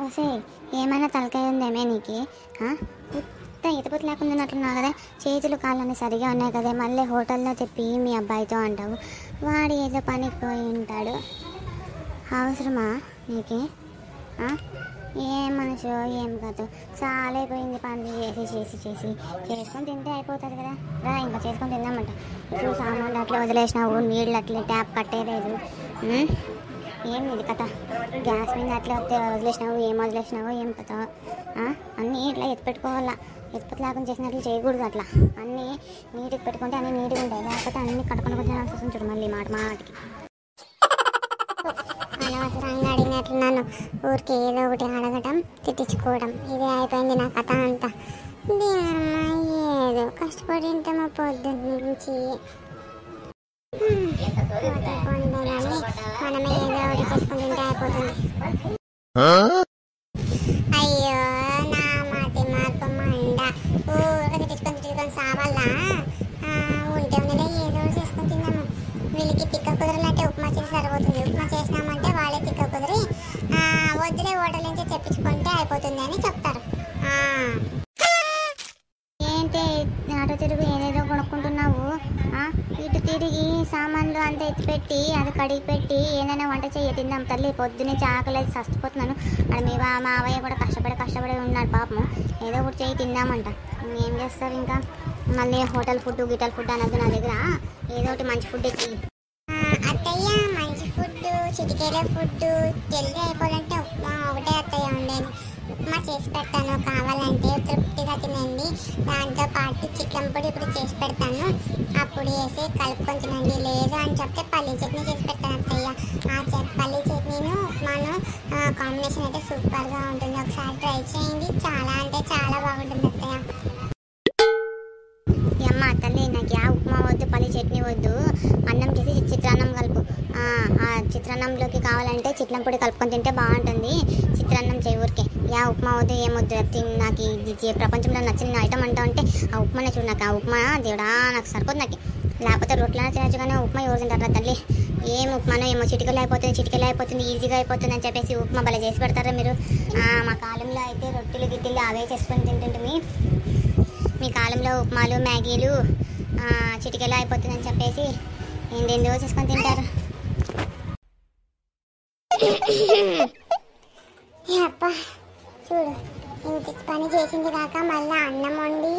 వసే ఏమైనా తలకాయ ఉందేమే నీకు? ఎతపుతు లేకుండా ఉన్నట్లున్నావు కదా, చేతులు కాళ్ళని సరిగా ఉన్నాయి కదా, మళ్ళీ హోటల్లో చెప్పి మీ అబ్బాయితో అంటావు. వాడు ఏదో పనికి పోయి ఉంటాడు. అవసరమా నీకు? ఏం మనిషో ఏం కాదు, చాలా అయిపోయింది పనులు చేసి చేసుకొని తింటే అయిపోతుంది కదా. రా ఇంకా చేసుకొని తిందామంట. ఇప్పుడు సామాన్లు అట్లా వదిలేసినావు, నీళ్ళు అట్లే ట్యాప్ కట్టేలేదు. ఏం ఇది కథ? గ్యాస్ మీద అట్లా వదిలేసినావు, ఏం వదిలేసినావు ఏం కథ? అన్నీ ఇట్లా ఎత్తిపెట్టుకోవాలా, ఎత్తిపెట్టలాగా చేసినట్లు చేయకూడదు. అట్లా అన్నీ నీటికి పెట్టుకుంటే అన్నీ నీట్గా ఉంటాయి, లేకపోతే అన్నీ కట్టుకొని కొంచెం వస్తుంది చూడు మళ్ళీ మాటికి. అనవసరంగా అడిగినట్లున్నాను, ఊరికి ఏదో ఒకటి అడగటం తిట్టించుకోవడం, ఇదే అయిపోయింది నా కథ అంతా. ఏదో కష్టపడి ఉంటామో పొద్దున్న నుంచి. మనమే ఏదో ఒకటి చేసుకుని తింటే అయిపోతుంది. అయ్యో నా మాటి మార్పు మండ, ఊరికి తిట్టుకొని సావాలా? ఉంటే ఉన్నదే ఏదో ఒకటి చేసుకొని తిన్నాము. వీళ్ళకి తిక్క కుదరలంటే ఉప్మా చేసి సరిపోతుంది. ఉప్మా చేసినామంటే వాళ్ళే తిక్క కుదిరి వద్దులే హోటల్ నుంచి తెప్పించుకుంటే అయిపోతుంది అని చెప్తారు. ఏంటి ఆటో తిరుగు ఏదేదో కొనుక్కుంటున్నావు? ఇటు తిరిగి సామాన్లు అంతా ఎత్తిపెట్టి అది కడిగి పెట్టి ఏదైనా వంట చేయ తిందాం తల్లి. పొద్దున్నే చాకలేదు చచ్చిపోతున్నాను. అది మీ మావయ్య కూడా కష్టపడి ఉన్నాడు పాపం. ఏదో ఒకటి చేయి తిందామంట. ఏం చేస్తారు ఇంకా? మళ్ళీ హోటల్ ఫుడ్ గిటల్ ఫుడ్ అనద్దు నా దగ్గర. ఏదో ఒకటి మంచి ఫుడ్ ఎక్కి. అత్తయ్య మంచి ఫుడ్, చిటికేల ఫుడ్ జల్దీ అయిపోవాలంటే ఉప్మా ఒకటే అత్తయ్య ఉండేది. ఉప్మా చేసి పెడతాను, కావాలంటే తృప్తిగా తినండి. దాంతో పాటు చికెన్ పొడి ఇప్పుడు చేసి పెడతాను, అప్పుడు వేసి కలుపుకొని తినండి. లేదు అని చెప్తే పల్లీ చట్నీ చేసి పెడతాను అత్తయ్య. ఆ పల్లీ చట్నీను ఉప్మాను కాంబినేషన్ అయితే సూపర్గా ఉంటుంది. ఒకసారి ట్రై చేయండి, చాలా అంటే చాలా బాగుంటుంది అత్తయ్య. అమ్మ తల్లి నాకు ఉప్మా వద్దు, పల్లి చట్నీ వద్దు, అన్నం చేసి చిత్రాన్నం కలుపు. ఆ చిత్రాన్నంలోకి కావాలంటే చిట్లం పొడి కలుపుకొని తింటే బాగుంటుంది. చిత్రాన్నం చేయి ఊరికే. ఉప్మా వద్దు ఏమొద్దు, నాకు ఇది ప్రపంచంలో నచ్చిన ఐటమ్ అంటా ఉంటే ఆ ఉప్మానే చూడు. నాకు ఆ ఉప్మా దేవుడా నాకు సరిపోదు. నాకు లేకపోతే రొట్టెలా చేయొచ్చు కానీ ఉప్మా ఎవరు తింటారా తల్లి? ఏం ఉప్మానో ఏమో చిటికలు అయిపోతుంది ఈజీగా అయిపోతుంది అని చెప్పేసి ఉప్మా భలే చేసి పెడతారా మీరు? మా కాలంలో అయితే రొట్టెలు గిట్టెలు అవే చేసుకొని తింటుంటే, మీ కాలంలో ఉప్మాలు మ్యాగీలు చిటికెలా అయిపోతుందని చెప్పేసి ఏంటేందో చేసుకొని తింటారు. అప్ప చూడు, ఇంత పని చేసింది కాక మళ్ళీ అన్నం వండి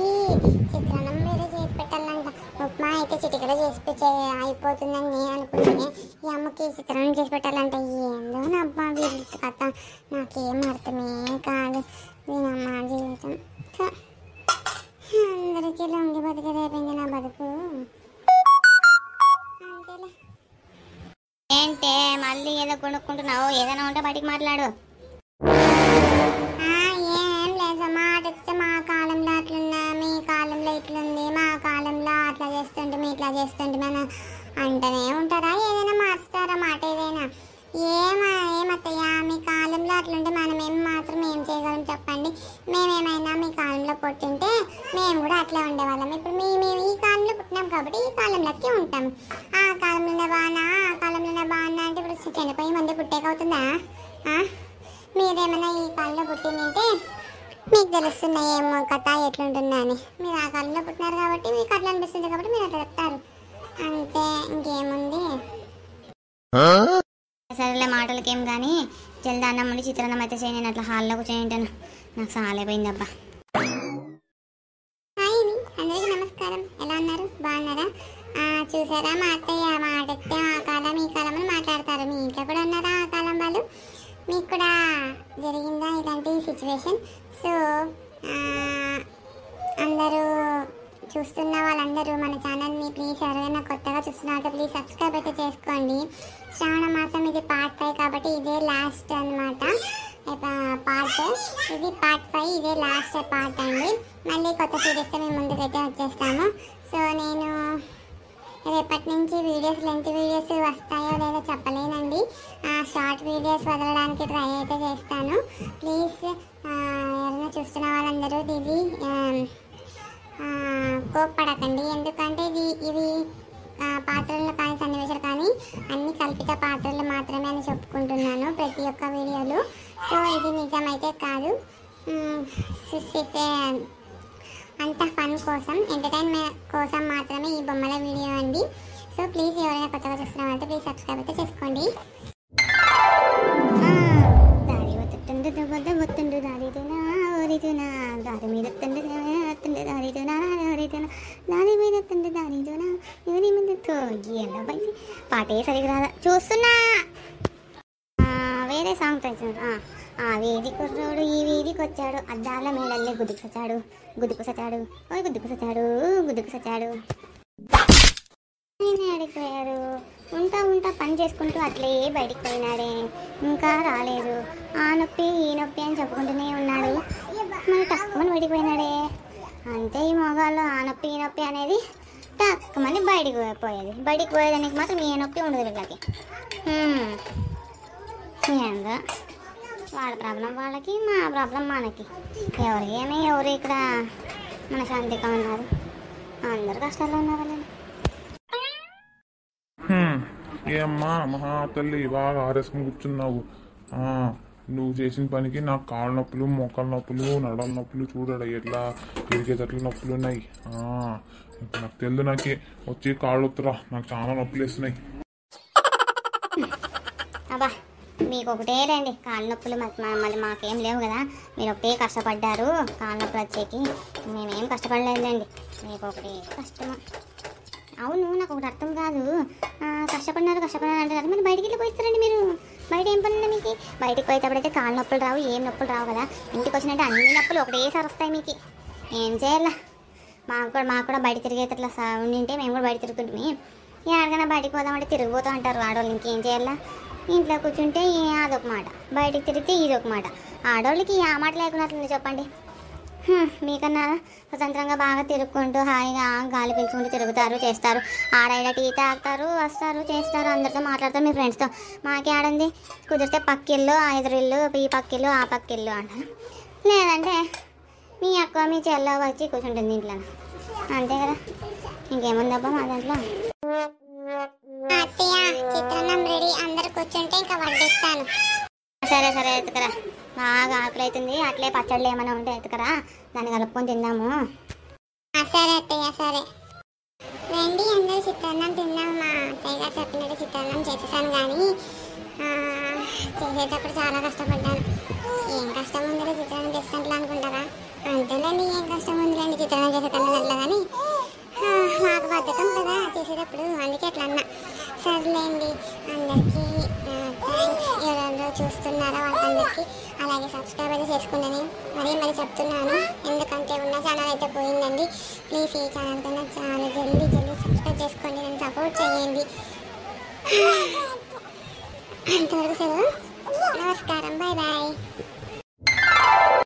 చిత్రాన్నం వేరే చేసి పెట్టాలంట. ఉప్మా అయితే చిటికెలా చేసి అయిపోతుందని నేను అనుకుంటే ఈ అమ్మకి చిత్రాన్నం చేసి పెట్టాలంట. ఏందో నబ్బా వీళ్ళ కథ, నాకేం అర్థమే కాదు. దీనమ్మ జీవితం అందరికీ లొంగి బతికేదైపోయింది నా బతుకు. అంతేలే. ఏంటే మళ్ళీ ఏదో కొనుక్కుంటున్నావు? ఏదైనా ఉంటే బయటికి మాట్లాడు. ఏం లేదు, మాటిస్తే మా కాలంలో అట్లున్నా, మీ కాలంలో ఇట్లుంది, మా కాలంలో అట్లా చేస్తుంటే మీ ఇట్లా చేస్తుంటే మన అంటనే ఉంటారా? ఏదైనా మార్చుతారా మాట ఏదైనా? ఏమత్తయ్యా మీ కాలంలో అట్లుంటే మనం మాత్రం ఏం చేయగలం చెప్పండి? మేమేమైనా మీ కాలంలో పుట్టింటే మేము కూడా అట్లా ఉండేవాళ్ళం. ఇప్పుడు మేము ఈ కాలంలో పుట్టినాం కాబట్టి ఈ కాలంలోకి ఉంటాం. ఆ కాలంలోనే బాగున్నా అంటే ఇప్పుడు చనిపోయి మంది పుట్టేకవుతుందా? మీరేమైనా ఈ కాలంలో పుట్టిందంటే మీకు తెలుస్తున్నాయి ఏమో కథ ఎట్లుంటుందా అని. మీరు ఆ కాలంలో పుట్టినారు కాబట్టి మీకు అట్లా అనిపిస్తుంది కాబట్టి మీరు అట్లా చెప్తారు అంతే, ఇంకేముంది. సరేలే మాటలకేం కానీ జల్ది అన్నం ఉండి చిత్రాన్నం అయితే చేయి. నేను అట్లా హాల్లో కూర్చొని నాకు సాలైపోయింది అబ్బా. హాయ్ అందరికీ నమస్కారం, ఎలా ఉన్నారు? బాగున్నారా? చూసారా మా అత్తయ్య మాటెత్తే ఆ కాలం ఈ కాలం అని మాట్లాడతారు. మీ ఇంట్లో కూడా ఉన్నారా ఆ కాలం వాళ్ళు? మీకు కూడా జరిగిందా ఇలాంటి సిచ్యువేషన్? సో అందరూ చూస్తున్న వాళ్ళందరూ మన ఛానల్ని ప్లీజ్ ఎవరైనా కొత్తగా చూస్తున్నారో ప్లీజ్ సబ్స్క్రైబ్ అయితే చేసుకోండి. శ్రావణ మాసం ఇది పార్ట్ 5 కాబట్టి ఇదే లాస్ట్ అనమాట. ఇది పార్ట్ 5, ఇదే లాస్ట్ పార్ట్ అండి. మళ్ళీ కొత్త సిరీస్తో మేము ముందుకైతే వచ్చేస్తాము. సో నేను రేపటి నుంచి లెంత్ వీడియోస్ వస్తాయో లేదో చెప్పలేనండి. షార్ట్ వీడియోస్ వదలడానికి ట్రై అయితే చేస్తాను. ప్లీజ్ ఎవరైనా చూస్తున్న వాళ్ళందరూ ఇది కోప్పడకండి, ఎందుకంటే ఇవి పాత్రల్లో కానీ సన్నివేశాలు కానీ కానీ అన్ని కల్పిత పాత్రలు మాత్రమే అని చెప్పుకుంటున్నాను ప్రతి ఒక్క వీడియోలో. సో ఇది నిజమైతే కాదు, అంత ఫన్ కోసం, ఎంటర్టైన్మెంట్ కోసం మాత్రమే ఈ బొమ్మల వీడియో అండి. సో ప్లీజ్ ఎవరైనా కొత్తగా చూస్తున్నారంటే ప్లీజ్ సబ్స్క్రైబ్ అయితే చేసుకోండి. దారి మీద పాటే సరిగ్గా రాదా చూస్తున్నా. వేరే సాంగ్ తెచ్చాడు. ఆ వీధి కుర్రోడు ఈ వీధికి వచ్చాడు, అద్దాల మేడల్లే గుద్దుకు సచ్చాడు, గుద్దుకు సచ్చాడు. ఆడిపోయాడు. ఉంటా పని చేసుకుంటూ అట్లే బయటికి పోయినాడే, ఇంకా రాలేదు. ఆ నొప్పి ఈ నొప్పి అని చెప్పుకుంటూనే ఉన్నాడు, మరి తక్కువని బయటికి పోయినాడే. అంతే ఈ మొగాల్లో ఆ నొప్పి ఈ నొప్పి అనేది తక్కువని బయటికి పోయేదానికి మాత్రం ఏ నొప్పి ఉండదు వీళ్ళకి. ఏందో వాళ్ళ ప్రాబ్లం వాళ్ళకి, మా ప్రాబ్లం మనకి. ఎవరు ఇక్కడ మన శాంతిగా ఉన్నారు, అందరు కష్టాల్లో ఉన్నారు. ఏమ్మా మహా తల్లి బాగా ఆరేసుకుని కూర్చున్నావు. నువ్వు చేసిన పనికి నాకు కాళ్ళ నొప్పులు, మోకాళ్ళ నొప్పులు, నడల నొప్పులు చూడడా ఎట్లా తిరిగేటట్లు నొప్పులు ఉన్నాయి. నాకు తెలియదు, నాకే వచ్చి కాళ్ళు వస్తురా, నాకు చాలా నొప్పులు వేస్తున్నాయి. అబ్బా మీకు ఒకటే రండి కాళ్ళ నొప్పులు, మళ్ళీ మాకేం లేవు కదా, మీరు ఒకటే కష్టపడ్డారు కాళ్ళ నొప్పులు వచ్చేకి, మేమేం కష్టపడలేదండి, మీకు ఒకటే కష్టము. అవును నాకు ఒకటి అర్థం కాదు, కష్టపడినారు అంటే కదా మరి బయటికి వెళ్ళి పోయిస్తారండి మీరు. బయట ఏం పని ఉంది మీకు? బయటికి పోయేటప్పుడైతే కాళ్ళ నొప్పులు రావు, ఏం నొప్పులు రావు కదా, ఇంటికి వచ్చినట్టు అన్ని నొప్పులు ఒకటేసారి వస్తాయి మీకు. ఏం చేయాలా, మాకు కూడా బయట తిరిగేటట్లా ఉండింటే మేము కూడా బయట తిరుగుతుంటే, ఎక్కడికైనా బయటికి పోదామంటే తిరిగిపోతూ అంటారు ఆడవాళ్ళు. ఇంకేం చేయాలా, ఇంట్లో కూర్చుంటే అదొక మాట, బయటికి తిరిగితే ఇదొక మాట. ఆడవాళ్ళకి ఆ మాట లేకున్నట్లుంది చెప్పండి. మీకన్నా స్వతంత్రంగా బాగా తిరుగుకుంటూ హాయిగా గాలి పీల్చుకుంటూ తిరుగుతారు, చేస్తారు. ఆడైనా టీ తాగుతారు, వస్తారు, చేస్తారు, అందరితో మాట్లాడతారు, మీ ఫ్రెండ్స్తో. మాకే ఆడంది కుదిరితే పక్కిల్లు, ఎదురిల్లు, ఈ పక్కిల్లు ఆ పక్కిల్లు అంటారు, లేదంటే మీ అక్క మీ చెల్ల వచ్చి కూర్చుంటుంది ఇంట్లో. అంతే కదా, ఇంకేముందబ్బా మా దాంట్లో. చిత్రాన్నం రెడీ, అందరు కూర్చుంటే ఇంకా వడ్డిస్తాను. సరే ఎత్తుకరా, బాగా ఆకలి అవుతుంది, అట్లే పచ్చళ్ళు ఏమైనా ఉంటే ఎత్తుకరా, దాన్ని కలుపుకొని తిందాము. సరే అత్తయ్య సరే రండి, అందరూ చిత్రాన్నం తిందాం. మా అత్తయ్య గారు చెప్పినట్టు చిత్రాన్నం చేసేసాను, కానీ చేసేటప్పుడు చాలా కష్టపడ్డాను. ఏం కష్టం ఉందిలే చిత్రాన్నం చేసేటట్లు అనుకుంటారా? అంతేలేండి, ఏం కష్టం ఉందిలేండి చిత్రాన్నం చేసేటట్లు అట్లా, కానీ మాకు బద్ధకం కదా చేసేటప్పుడు, అందుకే అట్లా అన్నా. సర్లేండి, అందరికీ థ్యాంక్స్. ఎవరెవరో చూస్తున్నారో వాళ్ళందరికీ అలాగే సబ్స్క్రైబ్ అయితే చేసుకున్నాను. మరి చెప్తున్నాను, ఎందుకంటే ఉన్న ఛానల్ అయితే పోయిందండి. ప్లీజ్ ఈ ఛానల్ కన్నా చాలా జల్దీ సబ్స్క్రైబ్ చేసుకోండి, నన్ను సపోర్ట్ చేయండి. అంతవరకు సెలవు, నమస్కారం, బాయ్.